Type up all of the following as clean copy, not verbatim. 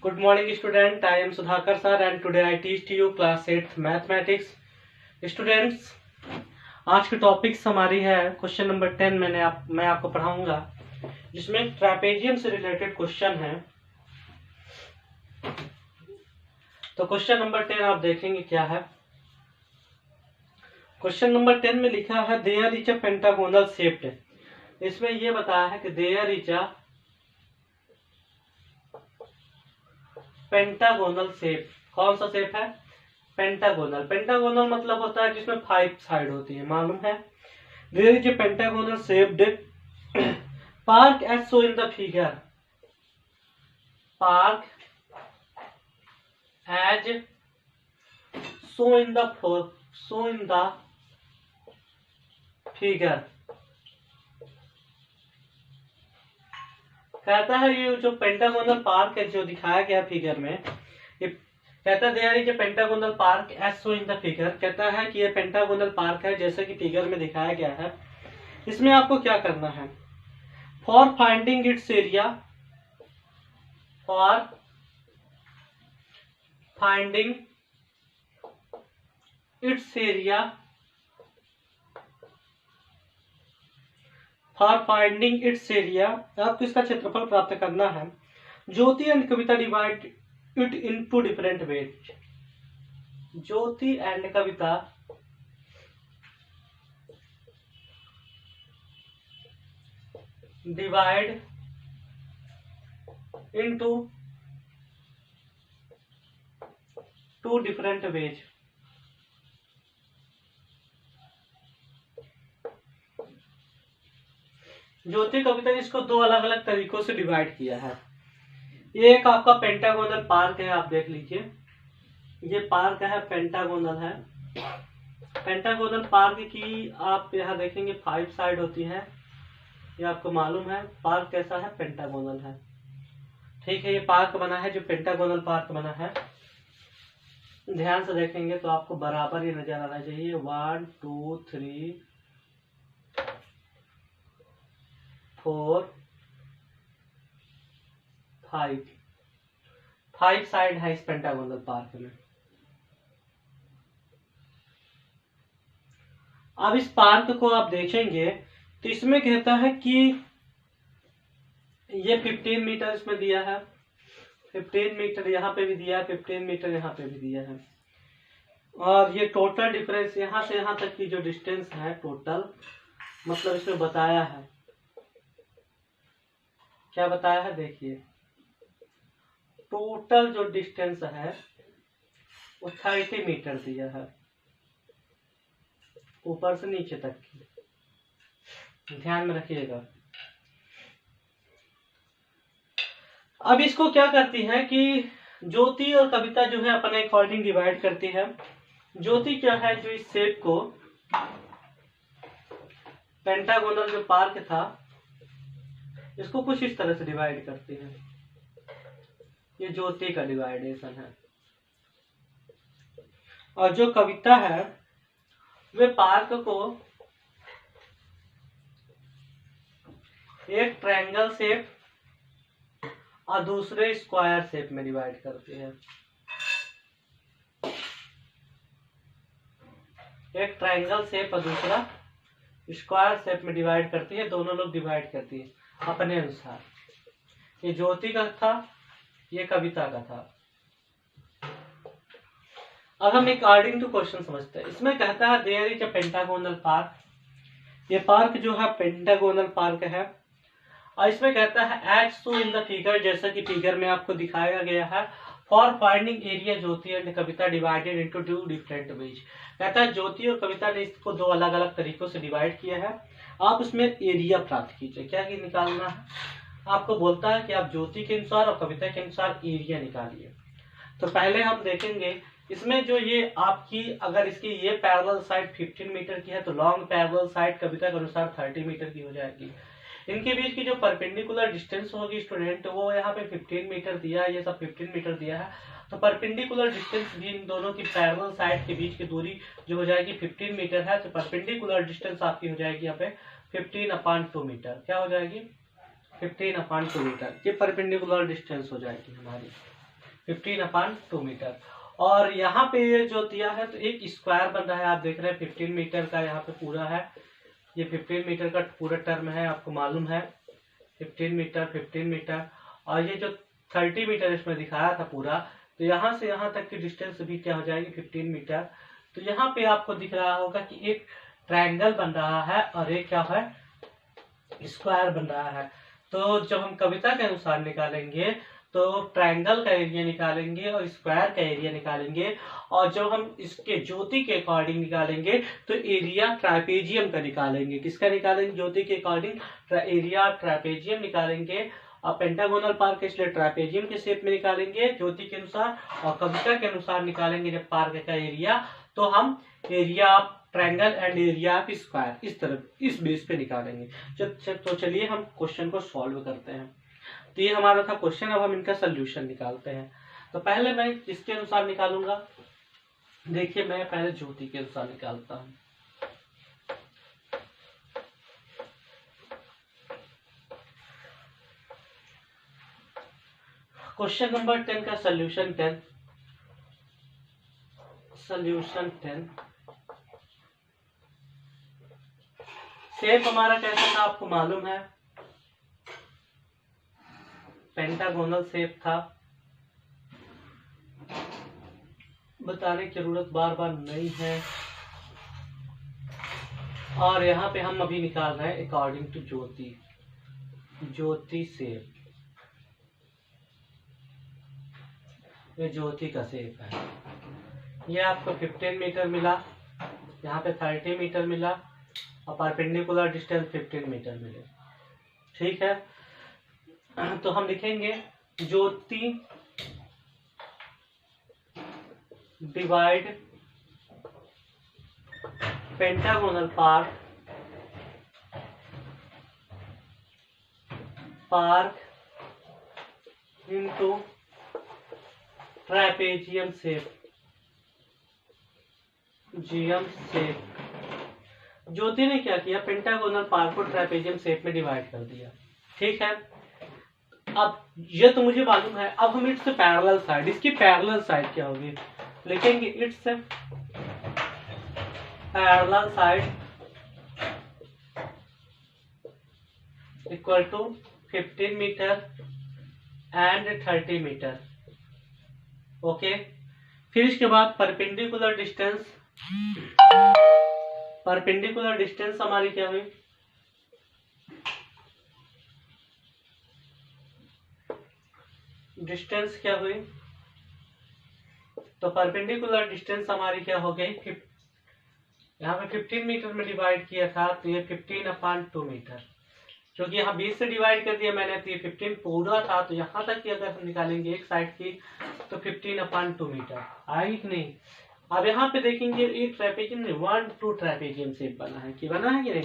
Good morning student, I am Sudhakar sir and today I teach to you class 8th mathematics. Students, आज की topics हमारी है question number 10 मैं आपको पढ़ाऊंगा जिसमें ट्रेपेजियम से रिलेटेड क्वेश्चन है। तो क्वेश्चन नंबर 10 आप देखेंगे क्या है। क्वेश्चन नंबर 10 में लिखा है there is a pentagonal shaped. इसमें यह बताया है कि there is a pentagonal shape. कौन सा शेप है? पेंटागोनल। पेंटागोनल मतलब होता है जिसमें 5 साइड होती है, मालूम है। There is a pentagonal shaped park as show in the figure. Park as show in the figure. कहता है ये जो पेंटागोनल पार्क है जो दिखाया गया फिगर में, ये कहता है there is a pentagonal park as show in the figure. कहता है कि ये पेंटागोनल पार्क है जैसे कि फिगर में दिखाया गया है। इसमें आपको क्या करना है? For finding its area, for finding its area, for finding its area आपको इसका क्षेत्रफल प्राप्त करना है। Jyoti and Kavita divide it into different ways. Jyoti and Kavita divide into 2 different ways. Jyoti Kavita ने इसको 2 अलग अलग तरीकों से डिवाइड किया है। ये एक आपका पेंटागोनल पार्क है, आप देख लीजिए। ये पार्क है, पेंटागोनल है। पेंटागोनल पार्क की आप यहाँ देखेंगे 5 साइड होती है, ये आपको मालूम है। पार्क कैसा है? पेंटागोनल है। ठीक है, ये पार्क बना है, जो पेंटागोनल पार्क बना है। ध्यान से देखेंगे तो आपको बराबर ही नजर आना चाहिए। 1 2 3 4 5 साइड है इस पेंटागोनल पार्क में। अब इस पार्क को आप देखेंगे तो इसमें कहता है कि ये 15 मीटर इसमें दिया है, 15 मीटर यहाँ पे भी दिया है, 15 मीटर यहाँ पे भी दिया है। और ये टोटल डिफरेंस यहाँ से यहाँ तक की जो डिस्टेंस है टोटल, मतलब इसमें बताया है। क्या बताया है? देखिए, टोटल जो डिस्टेंस है वो 30 मीटर दिया है, ऊपर से नीचे तक की। ध्यान में रखिएगा। अब इसको क्या करती है कि ज्योति और कविता जो है अपने अकॉर्डिंग डिवाइड करती है। ज्योति क्या है, जो इस शेप को पेंटागोनल जो पार्क था इसको कुछ इस तरह से डिवाइड करती है। ये ज्योति का डिवाइडेशन है। और जो कविता है वे पार्क को एक ट्रायंगल शेप और दूसरे स्क्वायर शेप में डिवाइड करती है। एक ट्रायंगल शेप और दूसरा स्क्वायर शेप में डिवाइड करती है। दोनों लोग डिवाइड करती है अपने अनुसार। ये ज्योति का था, ये कविता का था। अब हम अकॉर्डिंग टू क्वेश्चन समझते हैं। इसमें कहता है there is a pentagonal park. ये पार्क जो है पेंटागोनल पार्क है। और इसमें कहता है as show in the figure, जैसा कि फिगर में आपको दिखाया गया है। For finding area Jyoti and Kavita divided into 2 different ways. कहता है ज्योति और कविता ने इसको 2 अलग अलग तरीकों से डिवाइड किया है। आप उसमें एरिया प्राप्त कीजिए। क्या निकालना है? आपको बोलता है कि आप ज्योति के अनुसार और कविता के अनुसार एरिया निकालिए। तो पहले हम देखेंगे इसमें जो ये आपकी, अगर इसकी ये पैरेलल साइड 15 मीटर की है तो लॉन्ग पैरेलल साइड कविता के अनुसार 30 मीटर की हो जाएगी। इनके बीच की जो परपेंडिकुलर डिस्टेंस होगी स्टूडेंट, वो यहाँ पे 15 मीटर दिया है, ये सब 15 मीटर दिया है। तो परपेंडिकुलर डिस्टेंस भी इन दोनों की पैरेलल साइड के बीच की दूरी जो हो जाएगी 15 मीटर है। तो परपेंडिकुलर डिस्टेंस आपकी हो जाएगी यहाँ पे 15/2 मीटर। क्या हो जाएगी? 15/2 मीटर। ये परपेंडिकुलर डिस्टेंस हो जाएगी हमारी। 15/2 मीटर। और यहाँ पे ये जो दिया है तो एक स्क्वायर बन रहा है, आप देख रहे हैं 15 मीटर का यहाँ पे पूरा है, ये 15 मीटर का पूरा टर्म है, आपको मालूम है 15 मीटर। और ये जो 30 मीटर इसमें दिखाया था पूरा, तो यहाँ से यहाँ तक की डिस्टेंस भी क्या हो जाएगी 15 मीटर। तो यहाँ पे आपको दिख रहा होगा कि एक ट्रायंगल बन रहा है और एक क्या है, स्क्वायर बन रहा है। तो जब हम कविता के अनुसार निकालेंगे तो ट्रायंगल का एरिया निकालेंगे और स्क्वायर का एरिया निकालेंगे, और जब हम इसके ज्योति के अकॉर्डिंग निकालेंगे तो एरिया ट्रापेजियम का निकालेंगे। किसका निकालेंगे? ज्योति के अकॉर्डिंग एरिया ट्रापेजियम निकालेंगे। और पेंटागोनल पार्क इसलिए ट्रापेजियम के शेप में निकालेंगे ज्योति के अनुसार, और कविता के अनुसार निकालेंगे जब पार्क का एरिया तो हम area of triangle and area of square इस तरह इस बेस पे निकालेंगे। तो चलिए हम क्वेश्चन को सॉल्व करते हैं। तो ये हमारा था क्वेश्चन, अब हम इनका सोल्यूशन निकालते हैं। तो पहले मैं किसके अनुसार निकालूंगा? देखिए मैं पहले ज्योति के अनुसार निकालता हूं। क्वेश्चन नंबर 10 का सोल्यूशन 10। शेप हमारा कैसा था आपको मालूम है, पेंटागोनल शेप था। बताने की जरूरत बार बार नहीं है। और यहाँ पे हम अभी निकाल रहे हैं अकॉर्डिंग टू ज्योति शेप। ये ज्योति का शेप है। ये आपको 15 मीटर मिला, यहाँ पे 30 मीटर मिला, और परपेंडिकुलर डिस्टेंस 15 मीटर मिले। ठीक है, तो हम लिखेंगे Jyoti divide pentagonal park into trapezium shape. Jyoti ने क्या किया, पेंटागोनल पार्क को ट्रापेजियम शेप में डिवाइड कर दिया। ठीक है, अब ये तो मुझे मालूम है। अब हम इट्स पैरेलल साइड, इसकी पैरेलल साइड क्या होगी, लिखेंगे its parallel side equal to 15 metre and 30 metre. Okay, फिर इसके बाद परपेंडिकुलर डिस्टेंस हमारी क्या हुई, डिस्टेंस क्या हुई, तो परपेंडिकुलर डिस्टेंस हमारी क्या हो गई, यहाँ पे 15 मीटर में डिवाइड किया था तो ये 15/2 मीटर, क्योंकि यहाँ 20 से डिवाइड कर दिया मैंने तो ये 15 पूरा था, तो यहाँ तक की अगर हम निकालेंगे एक साइड की तो 15/2 मीटर आएगी कि नहीं। अब यहाँ पे देखेंगे एक ट्रापेजियम ने 1-2 ट्रापेजियम शेप बना है कि नहीं।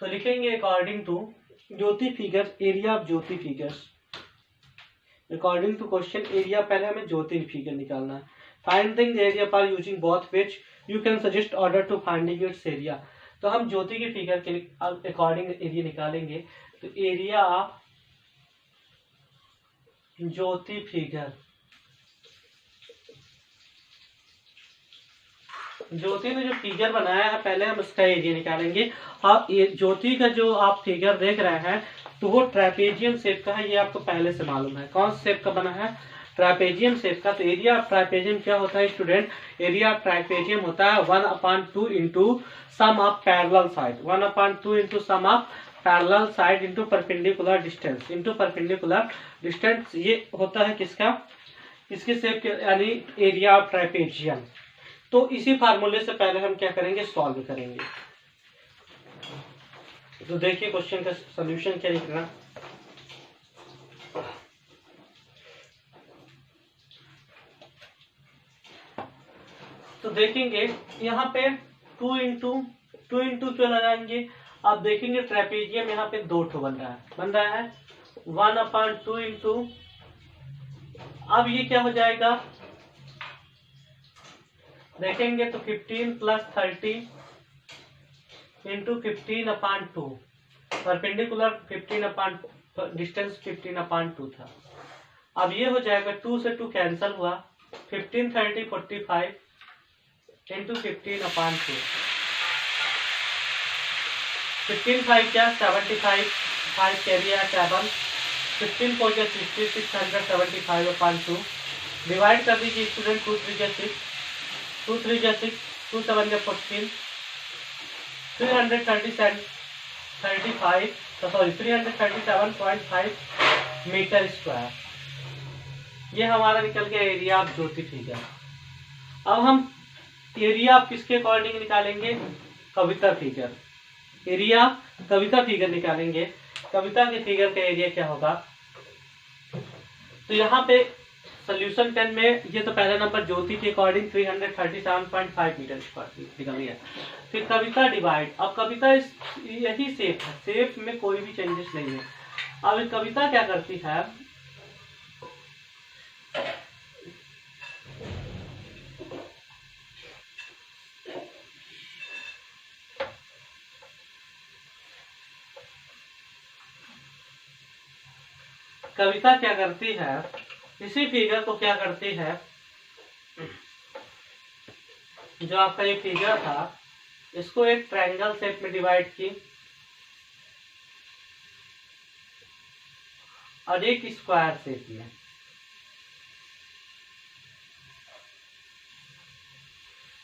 तो लिखेंगे according to Jyoti figures, area of Jyoti figures. According to question area, पहले हमें ज्योति फिगर निकालना है। Finding the area by using both which you can suggest order to finding its area. तो हम ज्योति के फिगर के अकॉर्डिंग एरिया निकालेंगे। तो एरिया ऑफ ज्योति फिगर, ज्योति ने जो फिगर बनाया है पहले हम उसका एरिया निकालेंगे। आप ये ज्योति का जो आप फिगर देख रहे हैं तो वो ट्रापेजियम शेप का है, ये आपको पहले से मालूम है। कौन सा शेप का बना है, ट्रापेजियम शेप का। तो एरिया ऑफ ट्रापेजियम क्या होता है स्टूडेंट, एरिया ऑफ ट्रापेजियम होता है 1/2 into sum of parallel side, 1/2 into sum of parallel side into perpendicular distance, ये होता है किसका, इसके शेप के यानी एरिया ऑफ ट्रापेजियम। तो इसी फार्मूले से पहले हम क्या करेंगे, सॉल्व करेंगे। तो देखिए क्वेश्चन का सॉल्यूशन क्या लिखना। तो देखेंगे यहाँ पे 2 इंटू क्यों लगाएंगे। आप देखेंगे ट्रेपेजियम यहाँ पे 2 ठो बन रहा है 1/2 इंटू, अब ये क्या हो जाएगा देखेंगे तो 15 + 30 इंटू 15/2, परपेंडिकुलर 15/2 डिस्टेंस 15/2 था। अब ये हो जाएगा 2 से 2 कैंसिल हुआ, 15 30 45 इंटू 15/2। 15 5 क्या 75, 5 कैरी है 7, 15 4 क्या 60, 675/2। डिवाइड कर दीजिए स्टूडेंट, 2 3 क्या 6, 2 3 क्या 6, 2 7 क्या 14, 337.5 मीटर स्क्वायर। ये हमारा निकल गया एरिया ऑफ ज्योति फिगर। अब हम एरिया आप किसके अकॉर्डिंग निकालेंगे, कविता फिगर। एरिया कविता फिगर निकालेंगे। कविता के फिगर का एरिया क्या होगा, तो यहाँ पे सोल्यूशन 10 में ये तो पहला नंबर ज्योति के अकॉर्डिंग 337.5 मीटर स्क्वायर निकल गया। फिर कविता डिवाइड, अब कविता यही शेप है, शेप में कोई भी चेंजेस नहीं है। अब कविता क्या करती है, कविता क्या करती है, इसी फिगर को क्या करती है, जो आपका ये फिगर था इसको एक ट्रायंगल शेप में डिवाइड की और एक स्क्वायर शेप में।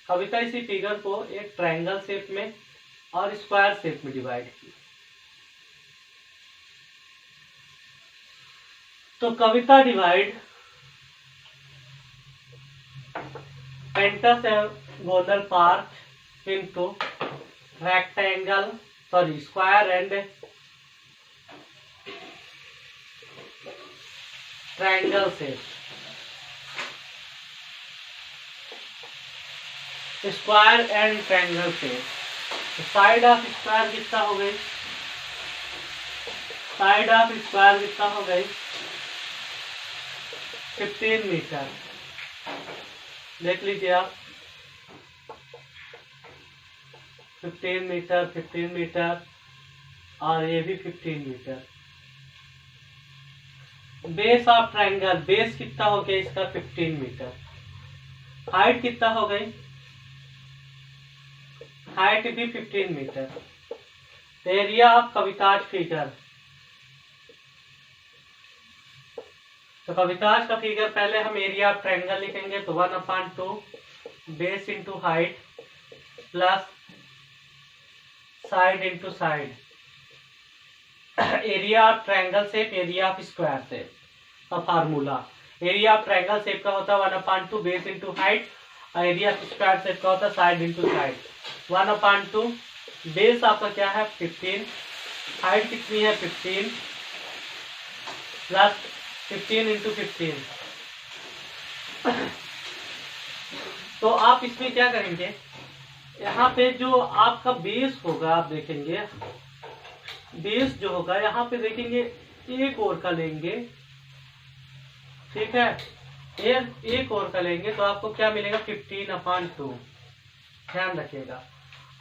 कविता इसी फिगर को एक ट्रायंगल शेप में और स्क्वायर शेप में डिवाइड की। तो Kavita divide pentagonal park into rectangle square and triangle shape. Square and triangle shape, side of square कितना हो गई, साइड ऑफ स्क्वायर कितना हो गई 15 मीटर। देख लीजिए आप, 15 मीटर 15 मीटर और ये भी 15 metre. Base of triangle, base कितना हो गया इसका 15 मीटर। हाइट कितना हो गई, हाइट भी 15 metre. Area of Kavita's figure, तो कविताज का फिगर पहले हम एरिया ऑफ ट्रायंगल लिखेंगे, तो 1/2 base into height plus side into side. Area of triangle shape, area of square shape का formula, area of triangle shape का होता है 1/2 बेस इंटू हाइट और एरिया ऑफ स्क्वायर शेप का होता है साइड इंटू साइड। 1/2 बेस आपका क्या है 15, हाइट कितनी है 15 प्लस 15 इंटू 15। तो आप इसमें क्या करेंगे, यहाँ पे जो आपका बेस होगा आप देखेंगे, बेस जो होगा यहाँ पे देखेंगे एक और का लेंगे, ठीक है, एक और का लेंगे तो आपको क्या मिलेगा 15/2, ध्यान रखिएगा।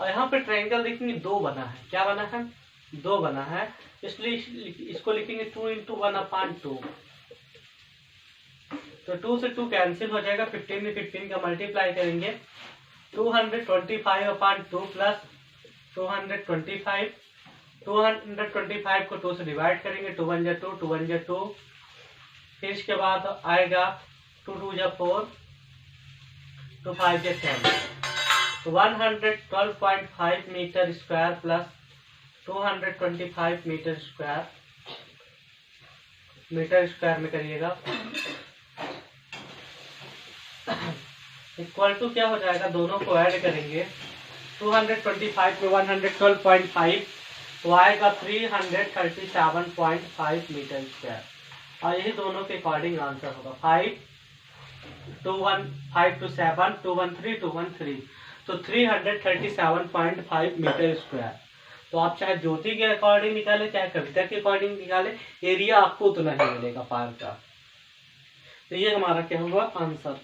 और यहाँ पे ट्रायंगल देखेंगे 2 बना है, क्या बना है 2 बना है, इसलिए इसको लिखेंगे 2 इंटू 1/2। तो 2 से 2 कैंसिल हो जाएगा, 15 में 15 का मल्टीप्लाई करेंगे, 225/2 प्लस 225, 225 को 2 से डिवाइड करेंगे, 2 1 जा 2, 2 1 जा 2, फिर इसके बाद आएगा 2 2 जा 4, 2 5 जा 10, तो 112.5 metre square plus 225 metre square, metre square में करिएगा, इक्वल टू क्या हो जाएगा, दोनों को ऐड करेंगे, 225 में 112.5 तो आएगा 337.5 मीटर स्क्वायर। और यही दोनों के अकॉर्डिंग आंसर होगा। 5 2 1 5 2 7 2 1 3 2 1 3, तो 337.5 मीटर स्क्वायर। तो आप चाहे ज्योति के अकॉर्डिंग निकाले चाहे कविता के अकॉर्डिंग निकाले, एरिया आपको उतना ही मिलेगा पार्क का। तो ये हमारा क्या हुआ आंसर।